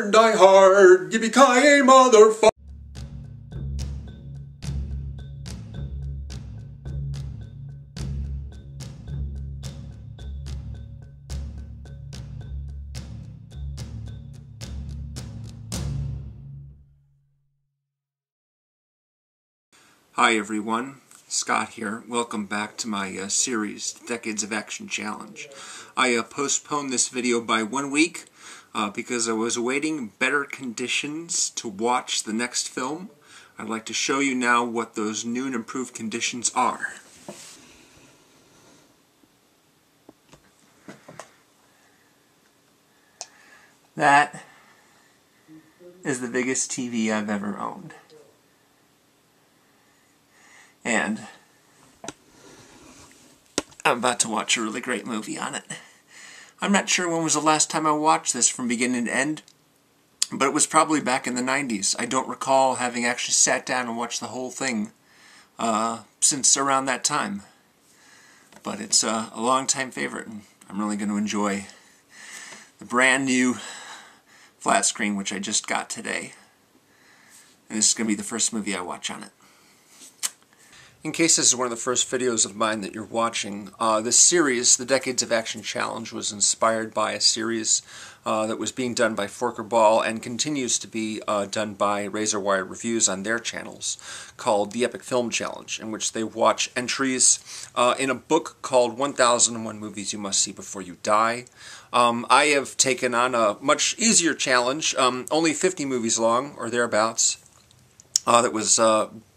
hard, die hard, yippee-ki-yay, motherfucker. Hi everyone, Scott here. Welcome back to my series, Decades of Action Challenge. I postponed this video by 1 week because I was awaiting better conditions to watch the next film. I'd like to show you now what those new and improved conditions are. That is the biggest TV I've ever owned. And I'm about to watch a really great movie on it. I'm not sure when was the last time I watched this from beginning to end, but it was probably back in the 90s. I don't recall having actually sat down and watched the whole thing since around that time. But it's a long-time favorite, and I'm really going to enjoy the brand new flat screen, which I just got today. And this is going to be the first movie I watch on it. In case this is one of the first videos of mine that you're watching, this series, the Decades of Action Challenge, was inspired by a series that was being done by Forker Ball and continues to be done by Razor Wire Reviews on their channels, called the Epic Film Challenge, in which they watch entries in a book called 1001 Movies You Must See Before You Die. I have taken on a much easier challenge, only 50 movies long, or thereabouts, that was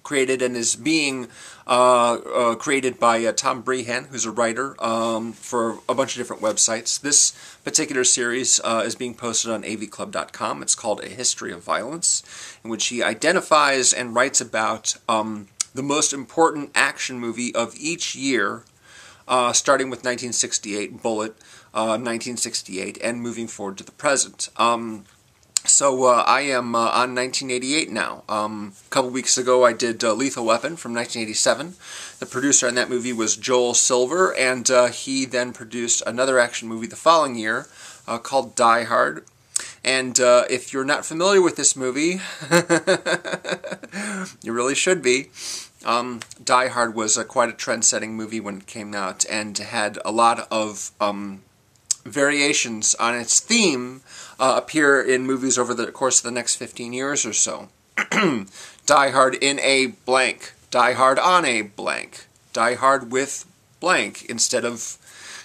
created and is being created by Tom Brehan, who's a writer for a bunch of different websites. This particular series is being posted on avclub.com. It's called A History of Violence, in which he identifies and writes about the most important action movie of each year, starting with 1968, Bullet, 1968, and moving forward to the present. So I am on 1988 now. A couple weeks ago I did Lethal Weapon from 1987. The producer on that movie was Joel Silver, and he then produced another action movie the following year called Die Hard. And if you're not familiar with this movie, you really should be. Die Hard was quite a trend-setting movie when it came out, and had a lot of variations on its theme appear in movies over the course of the next 15 years or so. Die Hard in a blank. Die Hard on a blank. Die Hard with blank instead of,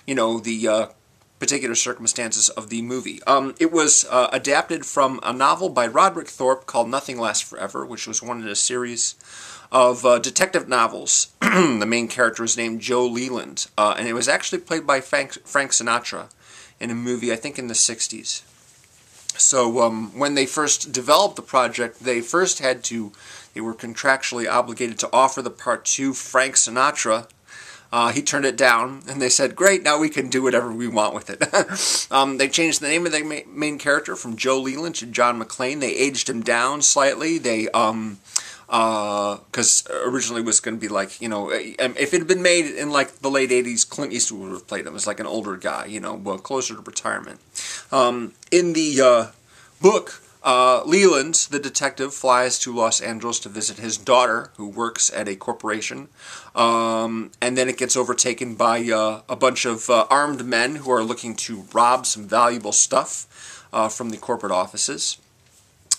you know, the particular circumstances of the movie. It was adapted from a novel by Roderick Thorp called Nothing Lasts Forever, which was one in a series of detective novels. The main character is named Joe Leland, and it was actually played by Frank Sinatra in a movie, I think, in the 60s. So when they first developed the project, they were contractually obligated to offer the part to Frank Sinatra. He turned it down, and they said, great, now we can do whatever we want with it. They changed the name of the main character from Joe Leland to John McClane. They aged him down slightly. They because originally it was going to be like, you know, if it had been made in like the late 80s, Clint Eastwood would have played him as like an older guy, you know, closer to retirement. In the book, Leland, the detective, flies to Los Angeles to visit his daughter, who works at a corporation, and then it gets overtaken by a bunch of armed men who are looking to rob some valuable stuff from the corporate offices.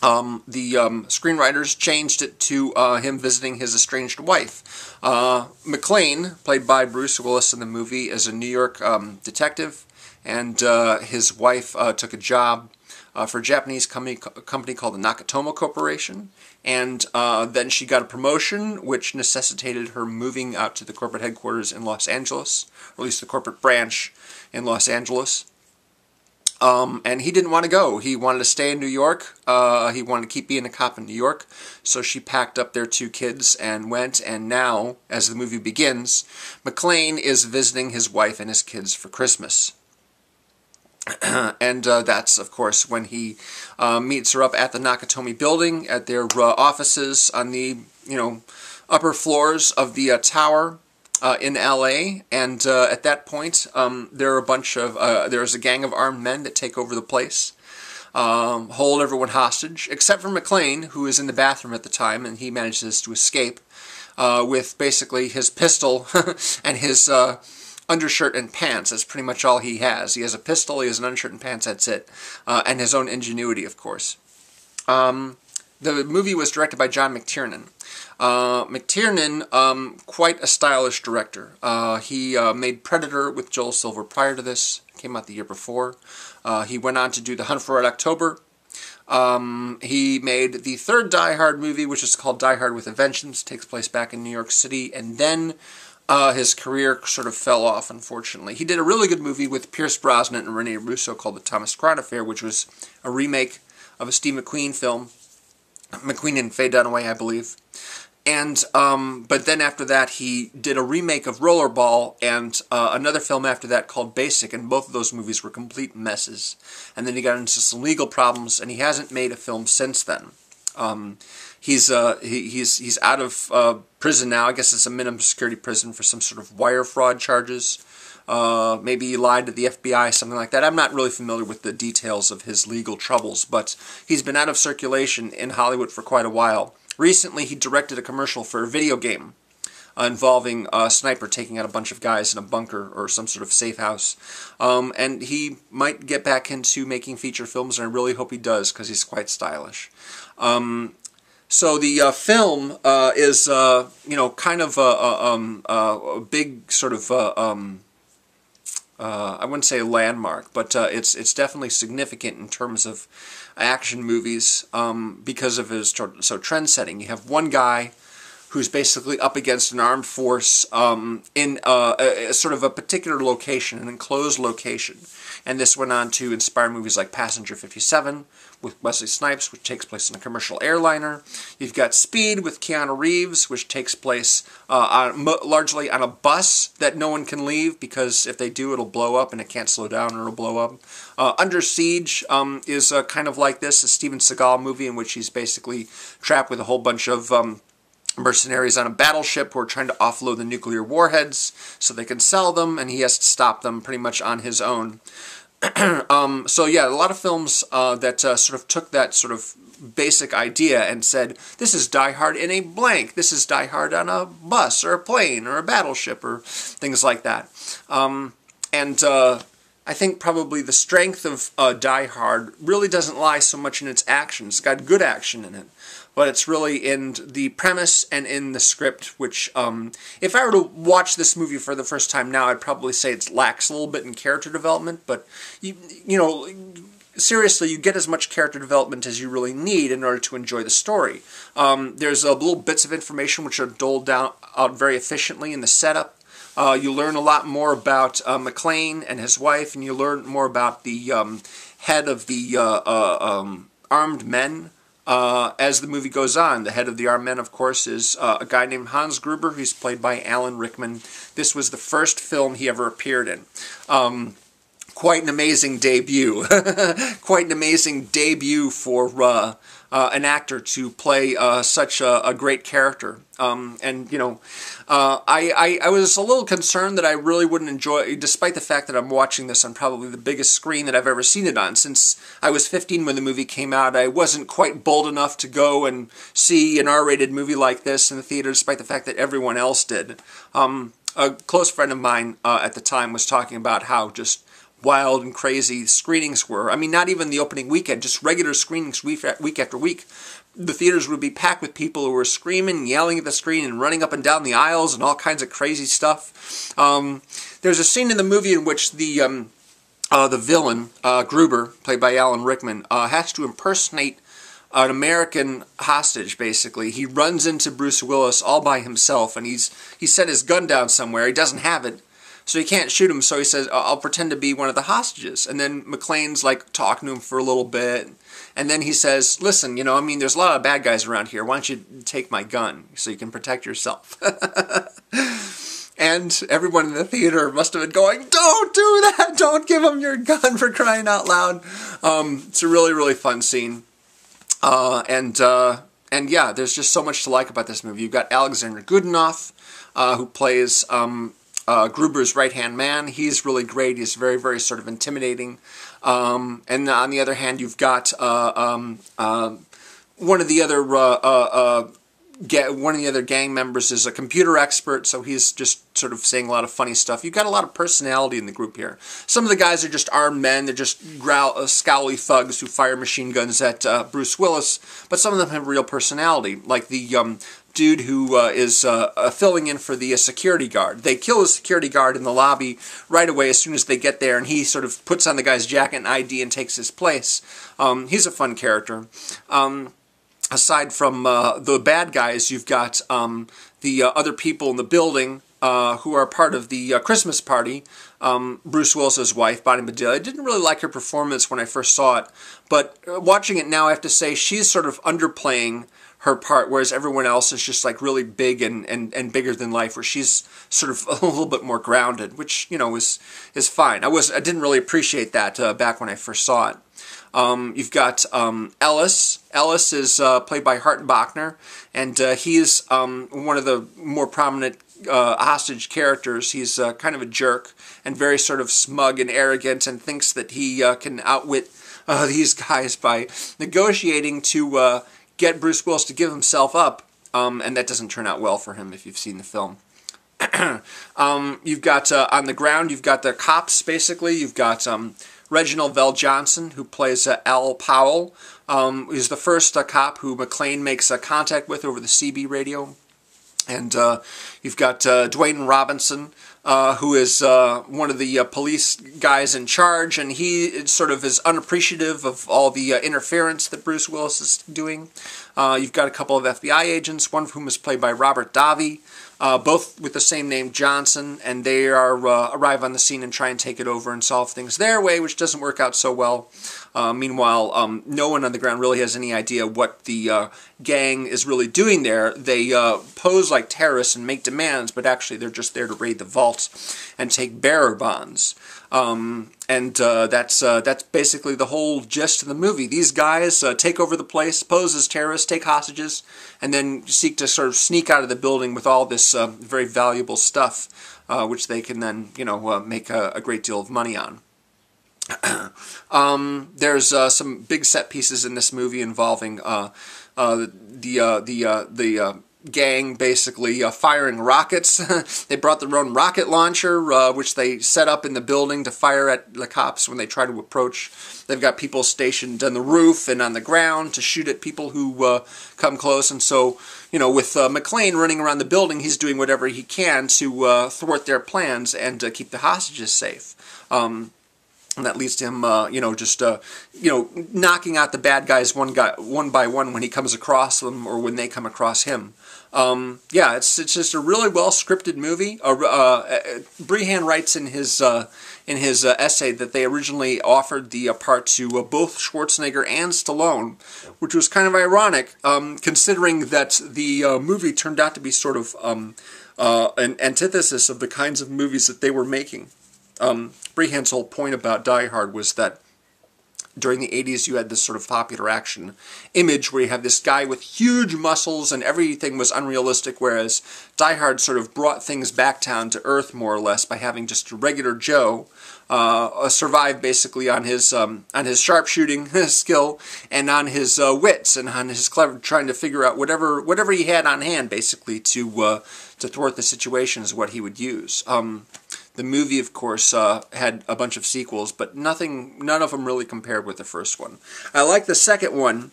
The screenwriters changed it to him visiting his estranged wife. McClane, played by Bruce Willis in the movie, is a New York detective, and his wife took a job for a Japanese company called the Nakatomo Corporation, and then she got a promotion, which necessitated her moving out to the corporate headquarters in Los Angeles, or at least the corporate branch in Los Angeles. And he didn't want to go. He wanted to stay in New York. He wanted to keep being a cop in New York. So she packed up their 2 kids and went. And now, as the movie begins, McClane is visiting his wife and his kids for Christmas. And that's, of course, when he meets her up at the Nakatomi building, at their offices on the, you know, upper floors of the tower in L.A., and at that point, there are a bunch of there's a gang of armed men that take over the place. hold everyone hostage, except for McClane, who is in the bathroom at the time, and he manages to escape with basically his pistol and his undershirt and pants. That's pretty much all he has. He has a pistol, he has an undershirt and pants, that's it. And his own ingenuity, of course. The movie was directed by John McTiernan. McTiernan, quite a stylish director. He made Predator with Joel Silver prior to this. Came out the year before. He went on to do The Hunt for Red October. He made the third Die Hard movie, which is called Die Hard with a Vengeance. Takes place back in New York City. And then his career sort of fell off, unfortunately. He did a really good movie with Pierce Brosnan and Rene Russo called The Thomas Crown Affair, which was a remake of a Steve McQueen film. McQueen and Faye Dunaway, I believe. And, but then after that, he did a remake of Rollerball and another film after that called Basic, and both of those movies were complete messes. And then he got into some legal problems, and he hasn't made a film since then. He's out of prison now. I guess it's a minimum security prison for some sort of wire fraud charges. Maybe he lied to the FBI, something like that. I'm not really familiar with the details of his legal troubles, but he's been out of circulation in Hollywood for quite a while. Recently, he directed a commercial for a video game involving a sniper taking out a bunch of guys in a bunker or some sort of safe house. And he might get back into making feature films, and I really hope he does, because he's quite stylish. So the film is, kind of a big sort of... I wouldn't say a landmark, but it's definitely significant in terms of action movies because of his trend-setting. You have one guy who's basically up against an armed force in a sort of a particular location, an enclosed location. And this went on to inspire movies like Passenger 57 with Wesley Snipes, which takes place in a commercial airliner. You've got Speed with Keanu Reeves, which takes place largely on a bus that no one can leave, because if they do, it'll blow up and it can't slow down or it'll blow up. Under Siege is kind of like this, a Steven Seagal movie in which he's basically trapped with a whole bunch of mercenaries on a battleship who are trying to offload the nuclear warheads so they can sell them, and he has to stop them pretty much on his own. So yeah, a lot of films that sort of took that sort of basic idea and said, this is Die Hard in a blank, this is Die Hard on a bus or a plane or a battleship or things like that. I think probably the strength of Die Hard really doesn't lie so much in its action. It's got good action in it, but it's really in the premise and in the script, which, if I were to watch this movie for the first time now, I'd probably say it lacks a little bit in character development, but, you know, seriously, you get as much character development as you really need in order to enjoy the story. There's little bits of information which are doled out very efficiently in the setup. You learn a lot more about McClane and his wife, and you learn more about the head of the armed men as the movie goes on. The head of the armed men, of course, is a guy named Hans Gruber, who's played by Alan Rickman. This was the first film he ever appeared in. Quite an amazing debut. Quite an amazing debut for an actor to play such a great character. And, you know, I was a little concerned that I really wouldn't enjoy, despite the fact that I'm watching this on probably the biggest screen that I've ever seen it on. Since I was 15 when the movie came out, I wasn't quite bold enough to go and see an R-rated movie like this in the theater, despite the fact that everyone else did. A close friend of mine at the time was talking about how just wild and crazy screenings were. I mean, not even the opening weekend, just regular screenings week after week. The theaters would be packed with people who were screaming and yelling at the screen and running up and down the aisles and all kinds of crazy stuff. There's a scene in the movie in which the villain, Gruber, played by Alan Rickman, has to impersonate an American hostage, basically. He runs into Bruce Willis all by himself, and he's set his gun down somewhere. He doesn't have it, so he can't shoot him, so he says, I'll pretend to be one of the hostages. And then McClane's like talking to him for a little bit, and then he says, listen, you know, I mean, there's a lot of bad guys around here. Why don't you take my gun so you can protect yourself? And everyone in the theater must have been going, don't do that! Don't give him your gun, for crying out loud. It's a really, really fun scene. And yeah, there's just so much to like about this movie. You've got Alexander Godunov, who plays Gruber's right-hand man. He's really great. He's very, very sort of intimidating. And on the other hand, you've got one of the other gang members is a computer expert, so he's just sort of saying a lot of funny stuff. You've got a lot of personality in the group here. Some of the guys are just armed men. They're just scowly thugs who fire machine guns at Bruce Willis, but some of them have real personality, like the dude who is filling in for the security guard. They kill the security guard in the lobby right away as soon as they get there, and he sort of puts on the guy's jacket and ID and takes his place. He's a fun character. Aside from the bad guys, you've got the other people in the building who are part of the Christmas party. Bruce Willis's wife, Bonnie Bedelia. I didn't really like her performance when I first saw it, but watching it now, I have to say she's sort of underplaying her part, whereas everyone else is just like really big and bigger than life, where she's sort of a little bit more grounded, which, you know, is fine. I didn't really appreciate that back when I first saw it. You've got Ellis. Ellis is played by Hart Bochner, and he is one of the more prominent hostage characters. He's kind of a jerk and very sort of smug and arrogant, and thinks that he can outwit these guys by negotiating to get Bruce Willis to give himself up, and that doesn't turn out well for him if you've seen the film. You've got on the ground, you've got the cops, basically. You've got Reginald VelJohnson, who plays Al Powell. He's the first cop who McClane makes contact with over the CB radio. And you've got Dwayne Robinson, who is one of the police guys in charge, and he sort of is unappreciative of all the interference that Bruce Willis is doing. You've got a couple of FBI agents, one of whom is played by Robert Davi, both with the same name, Johnson, and they are arrive on the scene and try and take it over and solve things their way, which doesn't work out so well. Meanwhile, no one on the ground really has any idea what the gang is really doing there. They pose like terrorists and make demands, but actually they're just there to raid the vaults and take bearer bonds. That's basically the whole gist of the movie. These guys take over the place, pose as terrorists, take hostages, and then seek to sort of sneak out of the building with all this very valuable stuff, which they can then, you know, make a great deal of money on. There's some big set pieces in this movie involving the gang basically firing rockets. They brought their own rocket launcher, which they set up in the building to fire at the cops when they try to approach. They've got people stationed on the roof and on the ground to shoot at people who come close. And so, you know, with McClane running around the building, he's doing whatever he can to thwart their plans and keep the hostages safe. And that leads to him, knocking out the bad guys one by one when he comes across them or when they come across him. It's just a really well scripted movie. Brehan writes in his essay that they originally offered the part to both Schwarzenegger and Stallone, which was kind of ironic, considering that the movie turned out to be sort of an antithesis of the kinds of movies that they were making. Brehan's whole point about Die Hard was that during the 80s you had this sort of popular action image where you have this guy with huge muscles and everything was unrealistic, whereas Die Hard sort of brought things back down to earth more or less by having just a regular Joe survive basically on his sharpshooting skill and on his wits and on his clever trying to figure out whatever he had on hand basically to thwart the situation is what he would use. The movie, of course, had a bunch of sequels, but none of them really compared with the first one. I like the second one,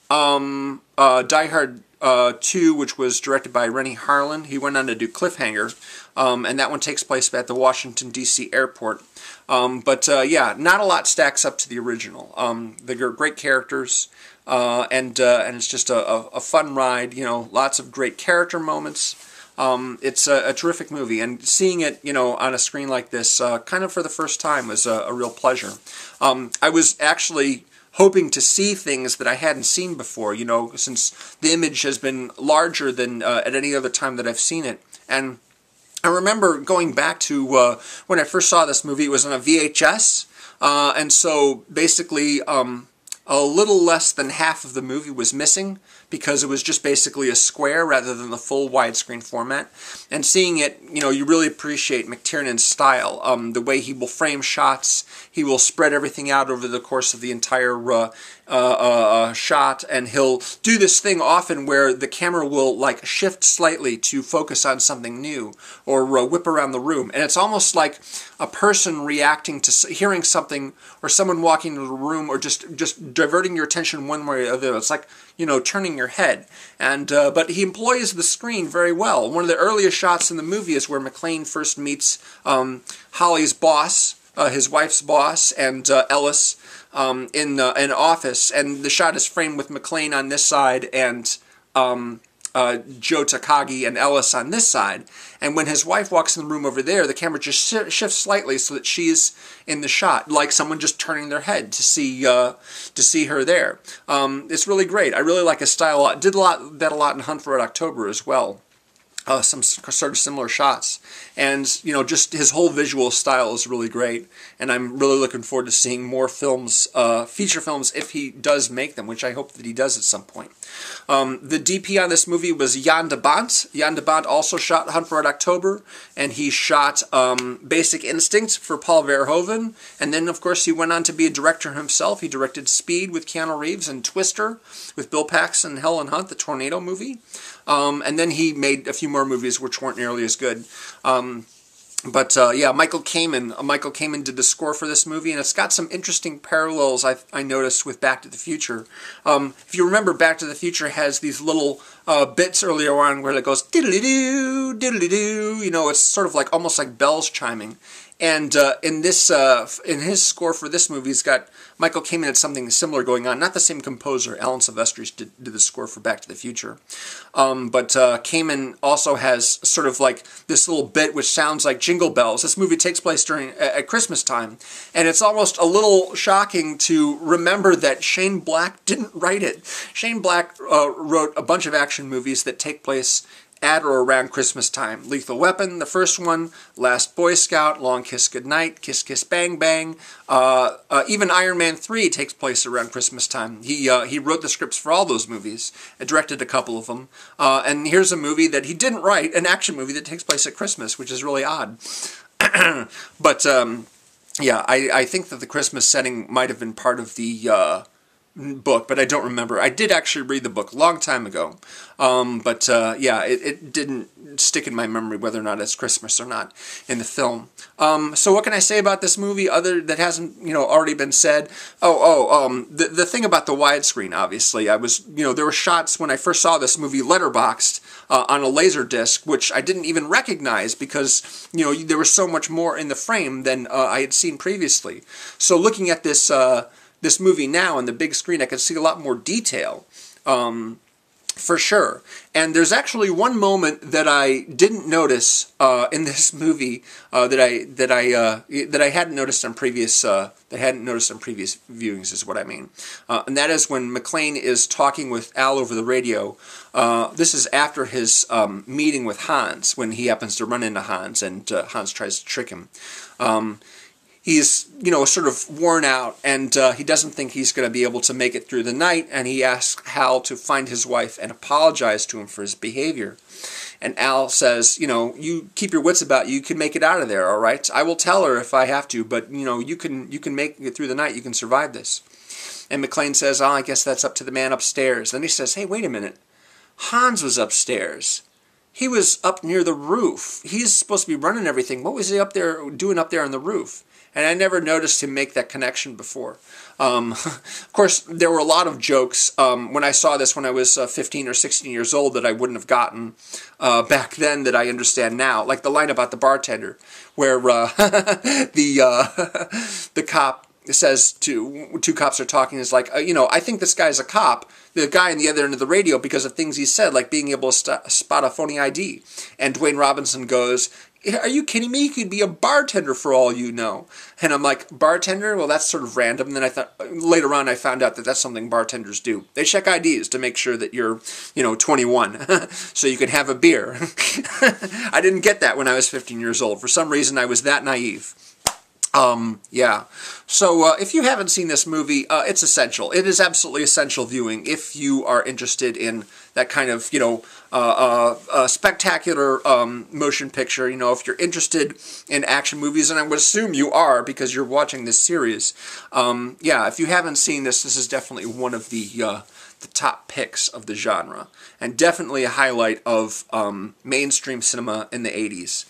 Die Hard 2, which was directed by Rennie Harlin. He went on to do Cliffhanger, and that one takes place at the Washington, D.C. airport. Not a lot stacks up to the original. They're great characters, and it's just a fun ride. You know, lots of great character moments. It's a terrific movie, and seeing it, you know, on a screen like this, kind of for the first time was a real pleasure. I was actually hoping to see things that I hadn't seen before, you know, since the image has been larger than at any other time that I've seen it. And I remember going back to when I first saw this movie, it was on a VHS, and so basically a little less than half of the movie was missing because it was just basically a square rather than the full widescreen format. And seeing it, you really appreciate McTiernan's style. The way he will frame shots, he will spread everything out over the course of the entire shot, and he'll do this thing often where the camera will like shift slightly to focus on something new, or whip around the room, and it's almost like a person reacting to hearing something, or someone walking into the room, or just diverting your attention one way or the other. It's like, turning your head. And but he employs the screen very well. One of the earliest shots in the movie is where McClane first meets Holly's boss, his wife's boss, and Ellis in an office, and the shot is framed with McClane on this side and Joe Takagi and Ellis on this side. And when his wife walks in the room over there, the camera just shifts slightly so that she's in the shot, like someone just turning their head to see her there. It's really great. I really like his style a lot. Did that a lot in Hunt for Red October as well. Some sort of similar shots, and just his whole visual style is really great, and I'm really looking forward to seeing more films, feature films, if he does make them, which I hope that he does at some point. The DP on this movie was Jan de Bont. Jan de Bont also shot Hunt for Red October, and he shot Basic Instinct for Paul Verhoeven, and then of course he went on to be a director himself. He directed Speed with Keanu Reeves and Twister with Bill Paxton and Helen Hunt, the tornado movie. And then he made a few more movies which weren't nearly as good. Yeah, Michael Kamen did the score for this movie, and it's got some interesting parallels I noticed with Back to the Future. If you remember, Back to the Future has these little bits earlier on where it goes diddly-doo, diddly-doo. It's sort of like almost like bells chiming. And in his score for this movie, he's got Michael Kamen had something similar going on. Not the same composer. Alan Silvestri did the score for Back to the Future. But Kamen also has sort of like this little bit which sounds like jingle bells. This movie takes place at Christmas time, and it's almost a little shocking to remember that Shane Black didn't write it. Shane Black wrote a bunch of action movies that take place at or around Christmas time. Lethal Weapon, the first one, Last Boy Scout, Long Kiss Goodnight, Kiss Kiss Bang Bang. Even Iron Man 3 takes place around Christmas time. He wrote the scripts for all those movies, directed a couple of them. And here's a movie that he didn't write, an action movie that takes place at Christmas, which is really odd. But, yeah, I think that the Christmas setting might have been part of the book, but I don't remember. I did actually read the book a long time ago, yeah, it didn't stick in my memory whether or not it's Christmas or not in the film. So what can I say about this movie other that hasn't already been said? The thing about the widescreen, obviously, I was there were shots when I first saw this movie letterboxed on a laser disc, which I didn't even recognize because there was so much more in the frame than I had seen previously. So looking at this movie now on the big screen, I could see a lot more detail, for sure. And there's actually one moment that I didn't notice in this movie that I hadn't noticed on previous viewings, is what I mean. And that is when McClane is talking with Al over the radio. This is after his meeting with Hans, when he happens to run into Hans, and Hans tries to trick him. He's, sort of worn out, and he doesn't think he's going to be able to make it through the night, and he asks Hal to find his wife and apologize to him for his behavior. And Al says, you keep your wits about you, you can make it out of there, all right? I will tell her if I have to, but, you can make it through the night, you can survive this. And McClane says, I guess that's up to the man upstairs. Then he says, hey, wait a minute. Hans was upstairs. He was up near the roof. He's supposed to be running everything. What was he doing up there on the roof? And I never noticed him make that connection before. Of course, there were a lot of jokes when I saw this when I was 15 or 16 years old that I wouldn't have gotten back then that I understand now. Like the line about the bartender, where the cop says two cops are talking, is like, I think this guy's a cop. The guy on the other end of the radio, because of things he said, like being able to spot a phony ID. And Dwayne Robinson goes, are you kidding me? He could be a bartender for all you know. And I'm like, bartender? Well, that's sort of random. And then later on I found out that that's something bartenders do. They check IDs to make sure that you're, 21, so you can have a beer. I didn't get that when I was 15 years old. For some reason, I was that naive. Yeah. So, if you haven't seen this movie, it's essential. It is absolutely essential viewing if you are interested in that kind of, spectacular motion picture. You know, if you're interested in action movies, and I would assume you are because you're watching this series. Yeah, if you haven't seen this, this is definitely one of the top picks of the genre, and definitely a highlight of mainstream cinema in the 80s.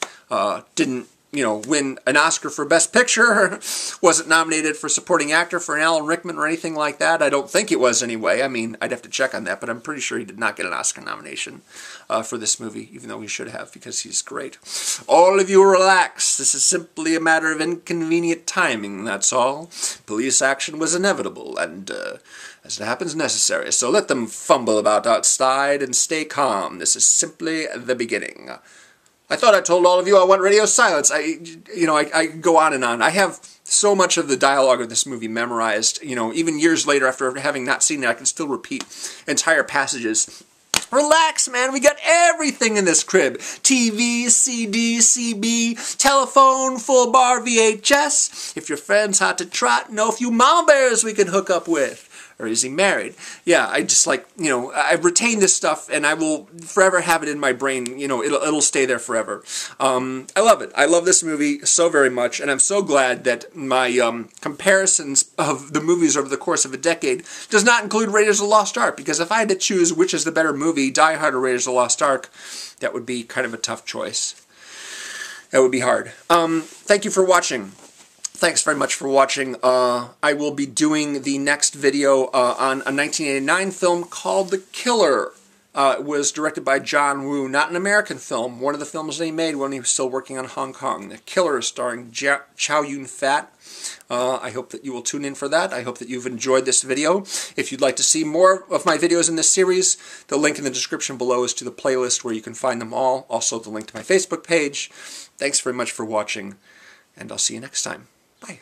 Didn't win an Oscar for Best Picture, wasn't nominated for Supporting Actor for an Alan Rickman or anything like that. I don't think it was anyway. I mean, I'd have to check on that, but I'm pretty sure he did not get an Oscar nomination for this movie, even though he should have, because he's great. All of you relax. This is simply a matter of inconvenient timing, that's all. Police action was inevitable, and as it happens, necessary. So let them fumble about outside and stay calm. This is simply the beginning. I thought I told all of you I want radio silence. I could go on and on. I have so much of the dialogue of this movie memorized. Even years later, after having not seen it, I can still repeat entire passages. Relax, man. We got everything in this crib. TV, CD, CB, telephone, full bar VHS. If your friend's hot to trot, know a few mama bears we can hook up with. Or is he married? Yeah, I just I've retained this stuff, and I will forever have it in my brain. It'll stay there forever. I love it. I love this movie so very much, and I'm so glad that my comparisons of the movies over the course of a decade does not include Raiders of the Lost Ark, because if I had to choose which is the better movie, Die Hard or Raiders of the Lost Ark, that would be kind of a tough choice. That would be hard. Thank you for watching. Thanks very much for watching. I will be doing the next video on a 1989 film called The Killer. It was directed by John Woo, not an American film, one of the films that he made when he was still working on Hong Kong. The Killer, starring Chow Yun-fat. I hope that you will tune in for that. I hope that you've enjoyed this video. If you'd like to see more of my videos in this series, the link in the description below is to the playlist where you can find them all. Also, the link to my Facebook page. Thanks very much for watching, and I'll see you next time. Bye.